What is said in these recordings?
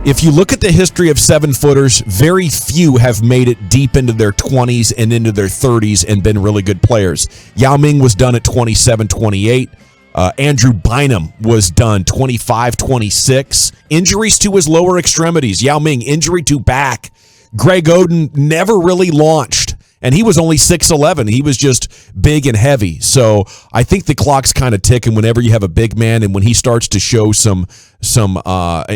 if you look at the history of 7-footers, very few have made it deep into their 20s and into their 30s and been really good players. Yao Ming was done at 27, 28. Andrew Bynum was done 25, 26. Injuries to his lower extremities. Yao Ming, injury to back. Greg Oden never really launched, and he was only 6'11". He was just big and heavy. So I think the clock's kind of ticking whenever you have a big man, and when he starts to show some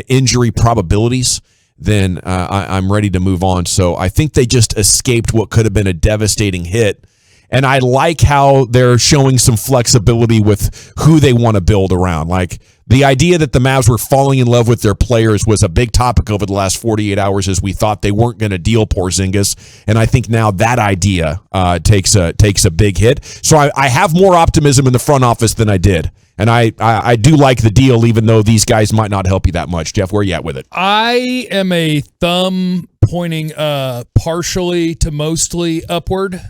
injury probabilities, then I'm ready to move on. So I think they just escaped what could have been a devastating hit. And I like how they're showing some flexibility with who they want to build around. Like the idea that the Mavs were falling in love with their players was a big topic over the last 48 hours as we thought they weren't going to deal Porzingis. And I think now that idea takes a big hit. So I have more optimism in the front office than I did. And I do like the deal, even though these guys might not help you that much. Jeff, where are you at with it? I am a thumb pointing partially to mostly upward.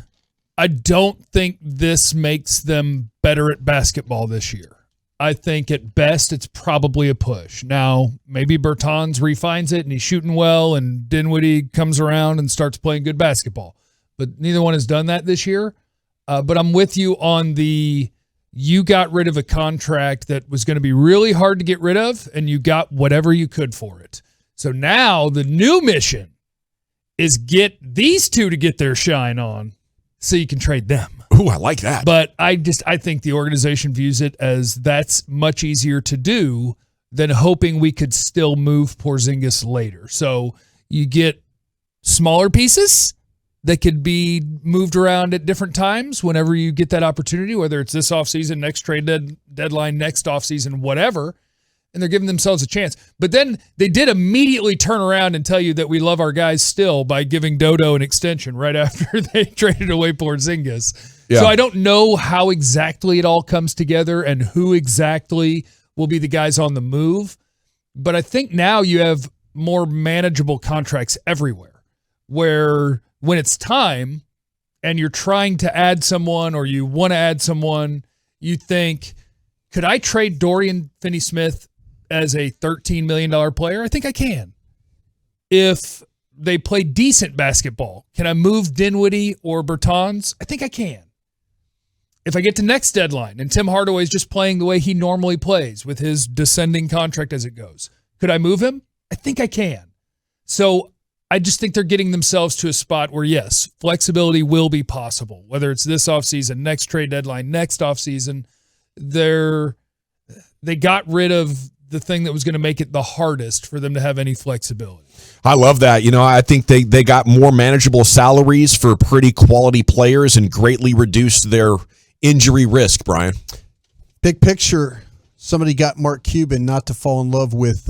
I don't think this makes them better at basketball this year. I think at best it's probably a push. Now, maybe Bertans refines it and he's shooting well and Dinwiddie comes around and starts playing good basketball. But neither one has done that this year. But I'm with you on you got rid of a contract that was going to be really hard to get rid of, and you got whatever you could for it. So now the new mission is get these two to get their shine on, so you can trade them. Ooh, I like that. But I think the organization views it as that's much easier to do than hoping we could still move Porzingis later. So you get smaller pieces that could be moved around at different times whenever you get that opportunity, whether it's this offseason, next trade deadline, next offseason, whatever. And they're giving themselves a chance. But then they did immediately turn around and tell you that we love our guys still by giving Dodo an extension right after they traded away Porzingis. Yeah. So I don't know how exactly it all comes together and who exactly will be the guys on the move. But I think now you have more manageable contracts everywhere where when it's time and you're trying to add someone or you want to add someone, you think, could I trade Dorian Finney-Smith as a $13 million player? I think I can. If they play decent basketball, can I move Dinwiddie or Bertans? I think I can. If I get to next deadline and Tim Hardaway is just playing the way he normally plays with his descending contract as it goes, could I move him? I think I can. So I just think they're getting themselves to a spot where, yes, flexibility will be possible. Whether it's this offseason, next trade deadline, next offseason, they got rid of the thing that was going to make it the hardest for them to have any flexibility. I love that. I think they got more manageable salaries for pretty quality players and greatly reduced their injury risk, Brian. Big picture, somebody got Mark Cuban not to fall in love with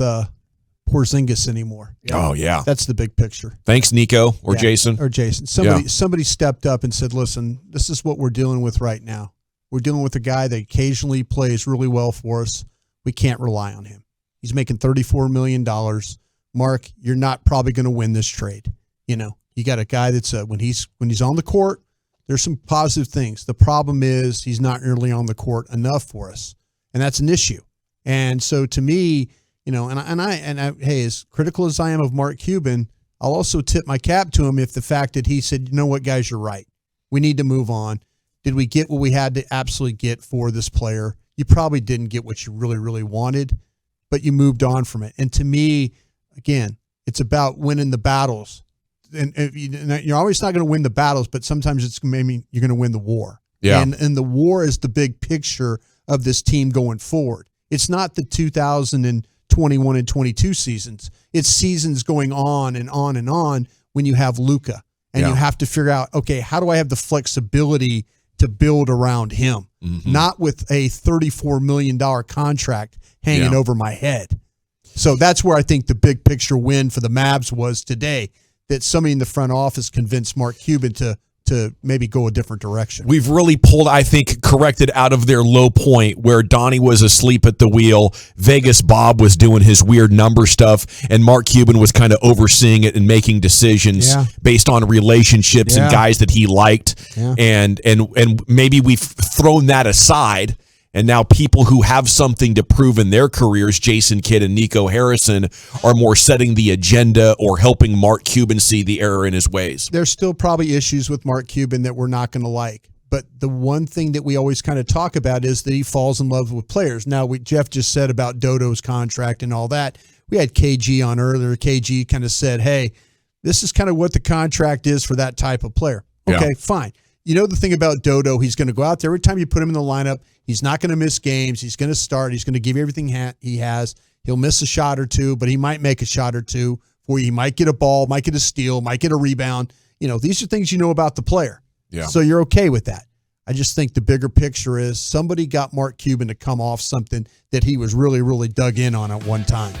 Porzingis anymore. Yeah. Oh, yeah. That's the big picture. Thanks, Nico or Jason. Or Jason. Somebody stepped up and said, listen, this is what we're dealing with right now. We're dealing with a guy that occasionally plays really well for us. We can't rely on him. He's making $34 million. Mark, you're not probably going to win this trade. You got a guy that's when he's on the court, there's some positive things. The problem is he's not really on the court enough for us, and that's an issue. And so to me, hey, as critical as I am of Mark Cuban, I'll also tip my cap to him if the fact that he said, you know what, guys, you're right. We need to move on. Did we get what we had to absolutely get for this player? You probably didn't get what you really, really wanted, but you moved on from it. And to me, again, it's about winning the battles. And you're always not going to win the battles, but sometimes it's maybe you're going to win the war. Yeah. And the war is the big picture of this team going forward. It's not the 2021 and 22 seasons. It's seasons going on and on and on when you have Luka. And you have to figure out, okay, how do I have the flexibility to build around him? Mm-hmm. Not with a $34 million contract hanging over my head. So that's where I think the big picture win for the Mavs was today, that somebody in the front office convinced Mark Cuban to maybe go a different direction. We've really pulled, I think, corrected out of their low point where Donnie was asleep at the wheel, Vegas Bob was doing his weird number stuff, and Mark Cuban was kind of overseeing it and making decisions based on relationships and guys that he liked. Yeah. And maybe we've thrown that aside, And now people who have something to prove in their careers, Jason Kidd and Nico Harrison, are more setting the agenda or helping Mark Cuban see the error in his ways. There's still probably issues with Mark Cuban that we're not going to like. But the one thing that we always kind of talk about is that he falls in love with players. Now, Jeff just said about Dodo's contract and all that. We had KG on earlier. KG kind of said, hey, this is kind of what the contract is for that type of player. Okay, fine. You know the thing about Dodo, he's going to go out there. Every time you put him in the lineup, he's not going to miss games. He's going to start. He's going to give you everything he has. He'll miss a shot or two, but he might make a shot or two for you. He might get a ball, might get a steal, might get a rebound. You know, these are things you know about the player. Yeah. So you're okay with that. I just think the bigger picture is somebody got Mark Cuban to come off something that he was really, really dug in on at one time.